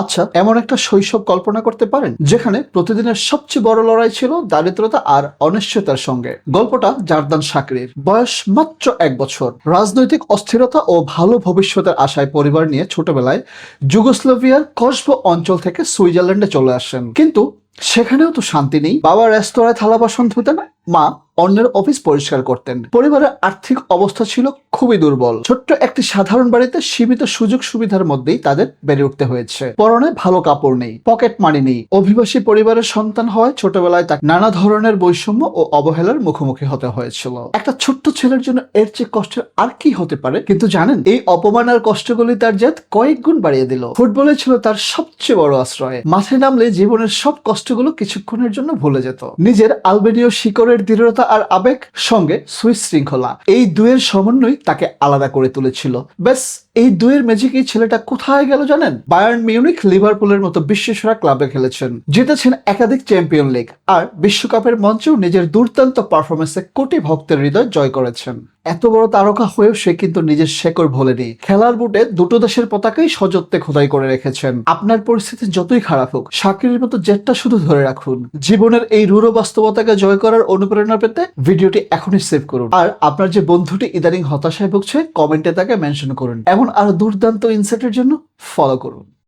আচ্ছা, এমন একটা শৈশব কল্পনা করতে পারেন যেখানে প্রতিদিনের সবচেয়ে বড় লড়াই ছিল দারিদ্রতা আর অনিশ্চয়তার সঙ্গে। গল্পটা জারদান শাকরির। বয়স মাত্র 1 বছর। রাজনৈতিক অস্থিরতা ও ভালো ভবিষ্যতের আশায় পরিবার নিয়ে ছোটবেলায় যুগোস্লাভিয়ার কসবো অঞ্চল থেকে সুইজারল্যান্ডে চলে আসেন। কিন্তু সেখানেও তো শান্তি নেই। বাবা রেস্তোরাঁয় থালা বাসন ধুতেন, মা অন্যের অফিস পরিষ্কার করতেন। পরিবারের আর্থিক অবস্থা ছিল খুবই দুর্বল। ছোট্ট একটি সাধারণ বাড়িতে সীমিত সুযোগ সুবিধার মধ্যেই তাদের বেড়ে উঠতে হয়েছে। পরনে ভালো কাপড় নেই, পকেট মানি নেই। অভিবাসী পরিবারের সন্তান হওয়ায় ছোটবেলায় তাকে নানা ধরনের বৈষম্য ও অবহেলার মুখোমুখি হতে হয়েছিল। একটা ছোট্ট ছেলের জন্য এর চেয়ে কষ্টের আর কি হতে পারে? কিন্তু জানেন, এই অপমান আর কষ্টগুলি তার জেদ কয়েক গুণ বাড়িয়ে দিল। ফুটবলে ছিল তার সবচেয়ে বড় আশ্রয়। মাঠে নামলে জীবনের সব কষ্টগুলো কিছুক্ষণের জন্য ভুলে যেত। নিজের আলবেনীয় শিকড়ের দৃঢ়তা আর আবেগ সঙ্গে সুইস শৃঙ্খলা, এই দুয়ের সমন্বয় তাকে আলাদা করে তুলেছিল। ব্যাস, এই দুয়ের ম্যাজিকেই ছেলেটা কোথায় গেল জানেন? বায়ার্ন মিউনিখ, লিভারপুলের মতো বিশ্বসেরা ক্লাবে খেলেছেন, জিতেছেন একাধিক চ্যাম্পিয়ন লিগ, আর বিশ্বকাপের মঞ্চেও নিজের দুর্দান্ত পারফরমেন্সে কোটি ভক্তের হৃদয় জয় করেছেন। এত বড় তারকা হয়েও সে কিন্তু নিজের শেকড় ভোলেনি। খেলার বুটে দুটো দেশের পতাকাই সযত্নে খোদাই করে রেখেছেন। আপনার পরিস্থিতি যতই খারাপ হোক, শাকিরের মতো জেটটা শুধু ধরে রাখুন। জীবনের এই রূঢ় বাস্তবতাকে জয় করার অনুপ্রেরণা পেতে ভিডিওটি এখনই সেভ করুন। আর আপনার যে বন্ধুটি ইদানিং হতাশায় ভুগছে, কমেন্টে তাকে মেনশন করুন। এমন আরো দুর্দান্ত ইনসাইটের জন্য ফলো করুন।